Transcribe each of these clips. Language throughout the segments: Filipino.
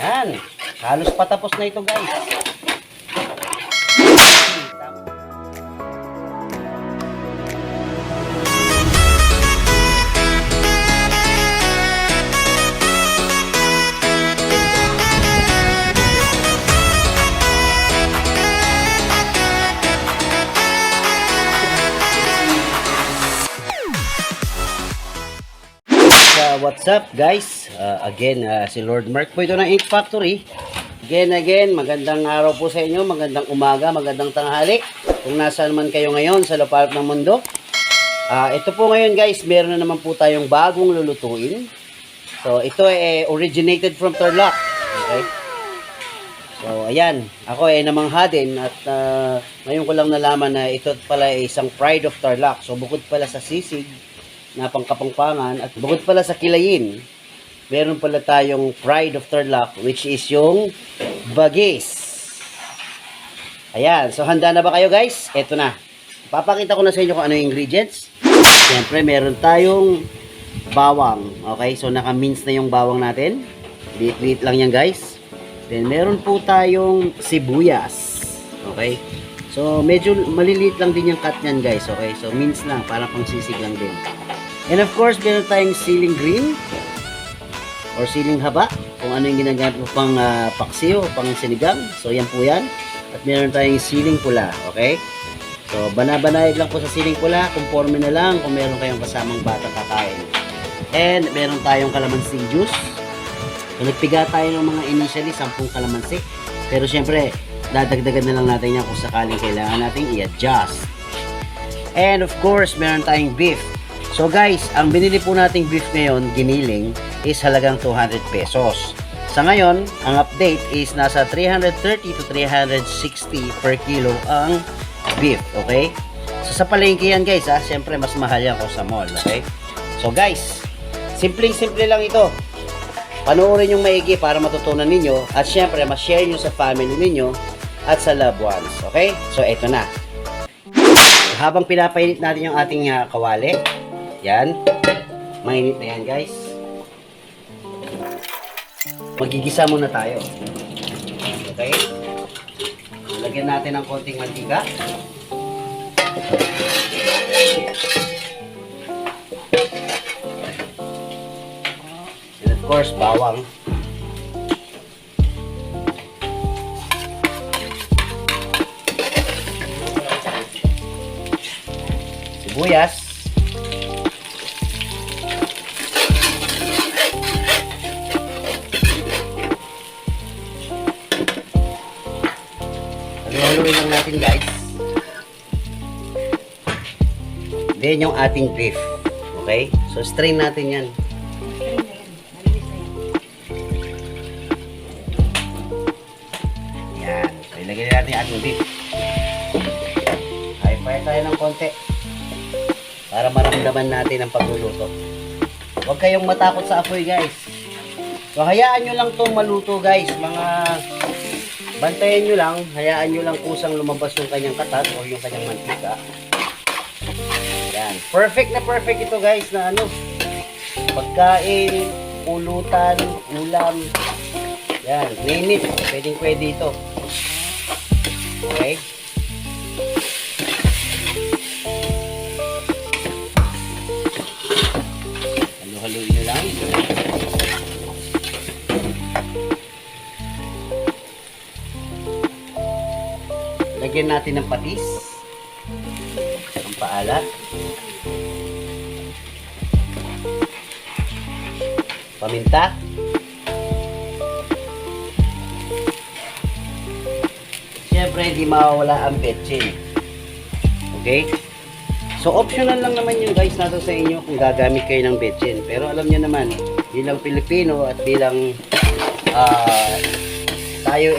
Yan. Halos patapos na ito, guys. What's up guys? Again, si Lord Mark po ito ng Ink Factory. Again, magandang araw po sa inyo, magandang umaga, magandang tanghali. Kung nasaan man kayo ngayon sa lapalop ng mundo. Ito po ngayon guys, meron na naman po tayong bagong lulutuin. So ito ay originated from Tarlac. Okay? So ayan, ako ay namangha din at ngayon ko lang nalaman na ito pala ay isang pride of Tarlac. So bukod pala sa sisig na pangkapangpangan at bukod pala sa kilayin, meron pala tayong pride of Tarlac which is yung bagis. Ayan, so handa na ba kayo guys? Eto na. Papakita ko na sa inyo kung ano yung ingredients. Siyempre, meron tayong bawang. Okay, so naka-mince na yung bawang natin. Liit-liit lang yan guys. Then meron po tayong sibuyas. Okay, so medyo maliliit lang din yung cut nyan guys. Okay, so mince lang, parang pang sisig lang din. And of course, meron tayong siling green or siling haba, kung ano yung ginagamit mo pang paksiw, pang sinigang. So yan po yan. At meron tayong siling pula, okay? So banabanayad lang po sa siling pula, conforme na lang kung meron kayong kasamang bata kakain. And meron tayong kalamansi juice. So nagpiga tayo ng mga initially 10 kalamansi. Pero syempre, dadagdagan na lang natin yan kung sakaling kailangan natin i-adjust. And of course, meron tayong beef. So guys, ang binili po nating beef ngayon, giniling, is halagang 200 pesos. Sa ngayon, ang update is nasa 330 to 360 per kilo ang beef, okay? So sa palengke yan guys, siyempre mas mahal yan kung sa mall, okay? So guys, simpleng-simple lang ito. Panoorin yung maigi para matutunan ninyo at siyempre ma-share nyo sa family ninyo at sa loved ones, okay? So ito na. Habang pinapainit natin yung ating kawali, yan, mainit na yan guys. Magigisa muna tayo. Okay? Lagyan natin ng konting mantika. And of course, bawang. Sibuyas. Haluin lang natin guys. Then yung ating beef. Okay? So strain natin yan. Yan. So ilagay natin yung ating beef. High-fire tayo ng konti. Para maramdaman natin ang pagluluto. Huwag kayong matakot sa apoy guys. So hayaan nyo lang itong maluto guys. Bantayan nyo lang, hayaan nyo lang kusang lumabas yung kanyang katat o yung kanyang mantika. Yan. Perfect na perfect ito guys na pagkain, pulutan, ulam. Yan. Name it. Pwedeng pwede ito. Okay. Halu-haluin nyo lang. Lagyan natin ng patis, ang paalat, paminta, siyempre hindi mawawala ang betchin. Okay? So optional lang naman yun guys, nasa sa inyo kung gagamit kayo ng betchin. Pero alam nyo naman, bilang Pilipino at bilang tayo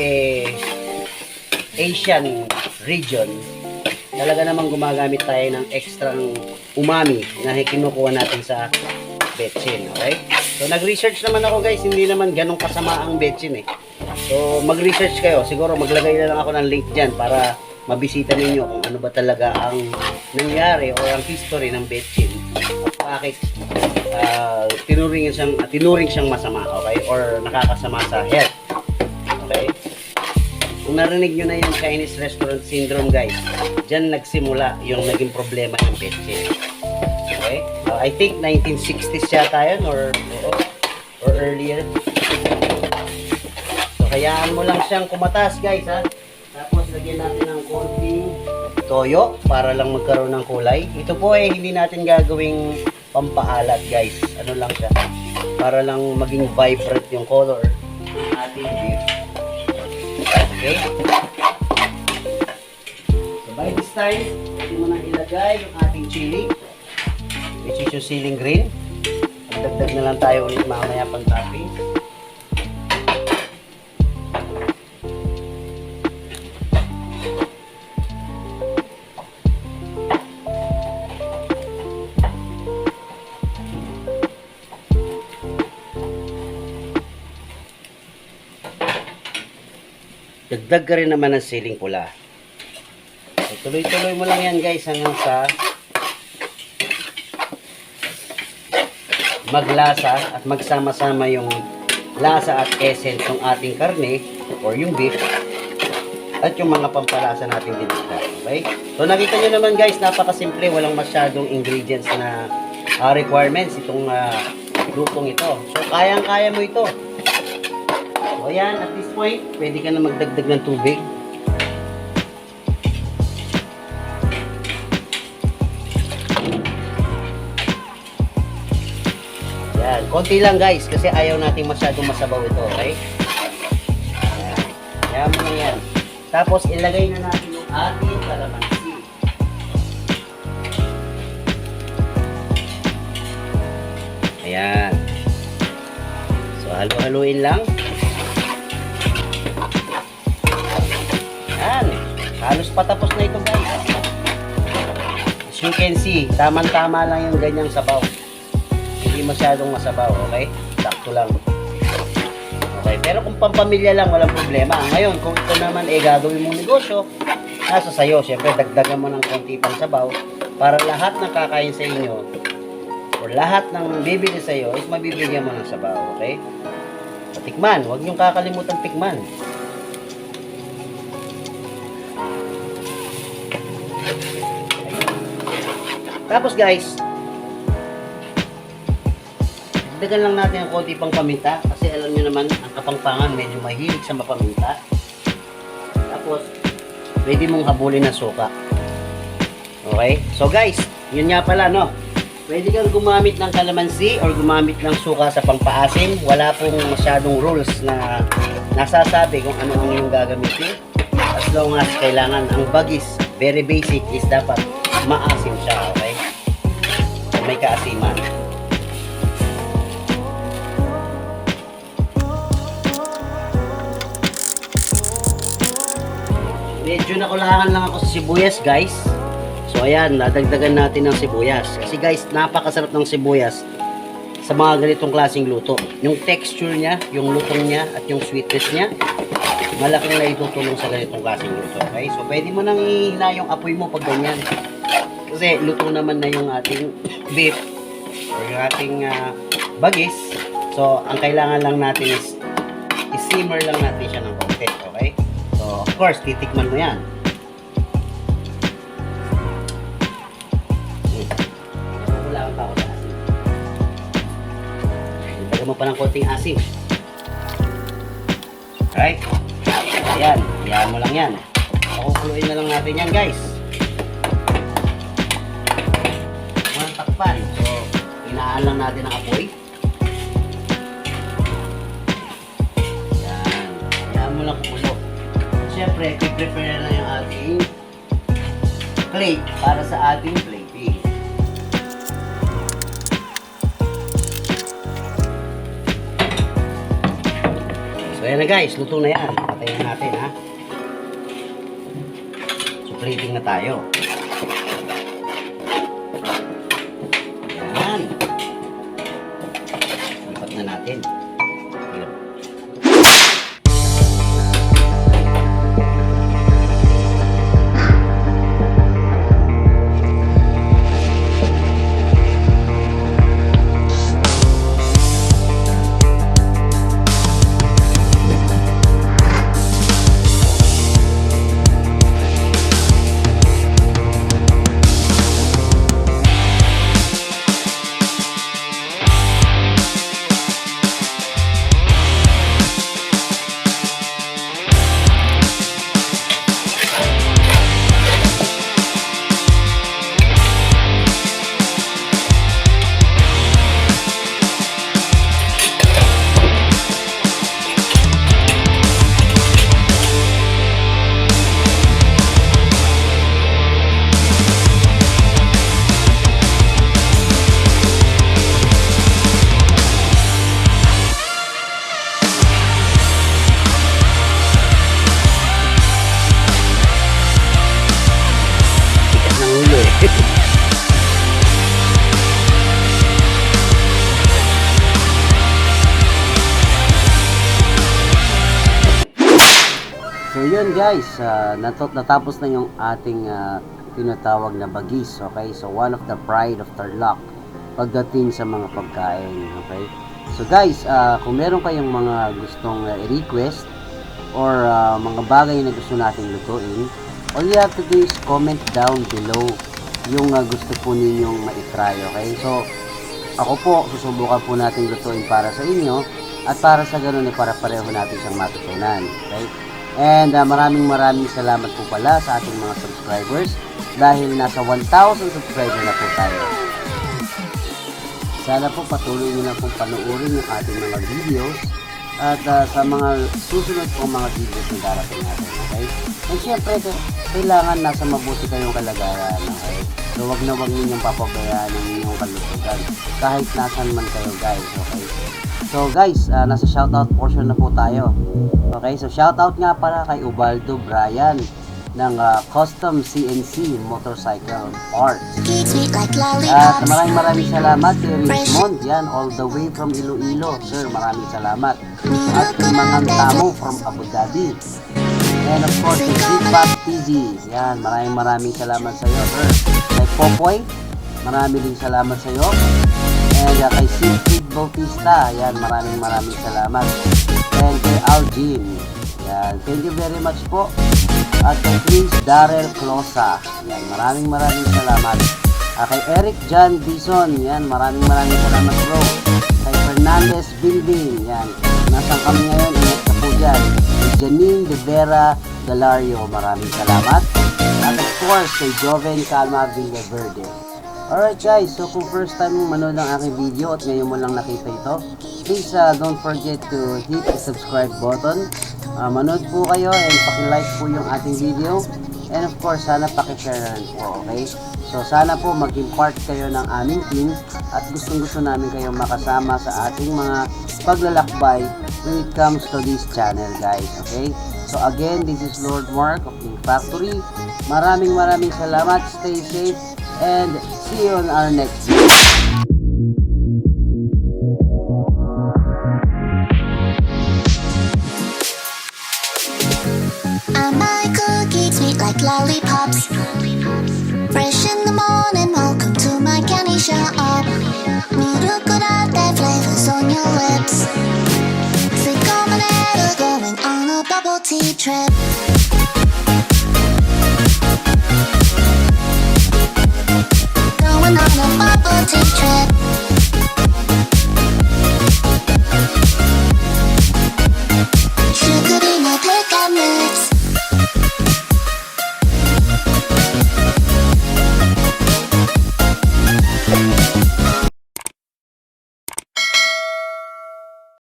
Asian region, talaga namang gumagamit tayo ng extrang umami na kinukuha natin sa betchin, okay? So nag-research naman ako guys, hindi naman ganong kasama ang betchin eh. So mag-research kayo, siguro maglagay na lang ako ng link dyan para mabisita ninyo kung ano ba talaga ang nangyari o ang history ng betchin at bakit tinuring siyang masama, okay? Or nakakasama sa health. Kung narinig nyo na yung Chinese restaurant syndrome guys, dyan nagsimula yung naging problema ng betchin. Okay? I think 1960s yata yun or earlier. So hayaan mo lang siyang kumatas guys ha. Tapos lagyan natin ng konting toyo para lang magkaroon ng kulay. Ito po ay hindi natin gagawing pampaalat guys. Ano lang siya. Para lang maging vibrant yung color ng ating beef. Okay? So by this time, pwede mo nang ilagay yung ating chili, which is yung siling green. Magdagdag na lang tayo ulit mamaya pang topping. Dagdag ka rin naman ng siling pula. So, tuloy-tuloy mo lang yan guys hanggang sa maglasa at magsama-sama yung lasa at essence ng ating karne or yung beef at yung mga pampalasa natin dinigda. Okay? So nakita nyo naman guys, napakasimple, walang masyadong ingredients na requirements itong lutong ito. So kayang-kaya mo ito. So ayan, at this point, pwede ka na magdagdag ng tubig. Ayan, konti lang guys, kasi ayaw natin masyadong masabaw ito, okay? Ayan, ayan mo na yan. Tapos ilagay na natin yung ating kalamansi. Ayan. So halo-haluin lang. Ayan. Halos patapos na ito guys. As you can see, tamang-tama lang yung ganyang sabaw. Hindi masyadong masabaw, okay? Sakto lang. Okay, pero kung pampamilya lang, walang problema. Ngayon, kung ito naman gagawin mong negosyo, nasa sayo. Siyempre, dagdagan mo ng konti pang sabaw para lahat ng kakain sa inyo or lahat ng bibili sa iyo is mabibigyan mo ng sabaw, okay? So, tikman, huwag niyong kakalimutan tikman. Tapos guys, dagdagan lang natin ang konti pang paminta kasi alam niyo naman ang Kapampangan medyo mahilig sa mapaminta. Tapos pwede mong habulin ng suka. Okay? So guys, yun nga pala no. Pwede kang gumamit ng kalamansi or gumamit ng suka sa pangpaasim. Wala pong masyadong rules na nasasabi kung ano ang iyong gagamitin. As long as kailangan ang bagis, very basic is dapat maasim siya, okay? May kaasiman. Medyo nakulangan lang ako sa sibuyas guys. So ayan, nadagdagan natin ng sibuyas. Kasi guys, napakasarap ng sibuyas sa mga ganitong klaseng luto. Yung texture niya, yung lutong niya, at yung sweetness niya, malaking na itutulong sa ganitong klaseng luto. Okay? So pwede mo nang ihina yung apoy mo pag ganyan. Kasi luto naman na yung ating beef or yung ating bagis. So ang kailangan lang natin is i-simmer lang natin siya ng konti. Okay? So of course, titikman mo yan. Wala pa ako sa asin. Lagyan mo pa ng konting asin. Alright? Ayan. Ayan mo lang yan. Pakukuluin na lang natin yan guys. Walang takpan. So, inaan lang natin ang apoy. Ayan. Ayan mo lang kumulo. Siyempre, i-prepare na yung ating plate para sa ating plating. So, ayan na guys. Luto na yan. Patayin natin ha. So, plating na tayo. Ayan. Lipat na natin. yun guys, natapos na yung ating tinatawag na bagis, okay? So one of the pride of Tarlac pagdating sa mga pagkain, okay? So guys, kung meron kayong mga gustong request or mga bagay na gusto nating lutuin, all you have to do is comment down below yung gusto po ninyong ma-try, okay? So ako po, susubukan po natin lutuin para sa inyo at para sa ganun para pareho natin siyang matutunan, okay? And maraming salamat po pala sa ating mga subscribers dahil nasa 1,000 subscriber na po tayo. Sana po patuloy nyo na pong panuorin yung ating mga videos at sa mga susunod pong mga videos na darating natin, okay? And syempre, kailangan nasa mabuti kayong kalagayan, okay? So wag ninyong papabayaan ang inyong kalusugan kahit nasan man kayo guys, okay? So guys, nasa shoutout portion na po tayo. Okay, so shoutout nga pala kay Ubaldo Brian ng Custom CNC Motorcycle Parts. At maraming salamat kay Richmond, yan, all the way from Iloilo. Sir, maraming salamat. At Mangang Tamo from Abu Dhabi. And of course, kay Feedback TG, yan, maraming salamat sa iyo, sir. Kay Popoy, maraming salamat sa iyo. And kay Siegfried Bautista, yan, maraming salamat. And kay Algin, yan, thank you very much po. At kay Chris Darrell Closa, yan, maraming salamat. Kay Eric John Bison, yan, maraming salamat bro. Kay Fernandez Bilbin, yan, nasan kami ngayon, ingat ka po dyan. Kay Janine De Vera Galario, maraming salamat. At of course, kay Joven Calma Villaverde. Alright guys, so kung first time mong manood ng aking video at ngayon mo lang nakita ito, please don't forget to hit the subscribe button. Manood po kayo and paki-like po yung ating video. And of course, sana paki-share na rin po, okay? So sana po maging part kayo ng aming team at gustong-gusto namin kayong makasama sa ating mga paglalakbay when it comes to this channel guys, okay? So again, this is Lord Mark of King Factory. Maraming salamat, stay safe, and see you on our next video. My cookies sweet like lollipops. Fresh in the morning, welcome to my candy shop. Mirukurate flavors on your lips. Sick of an going on a bubble tea trip.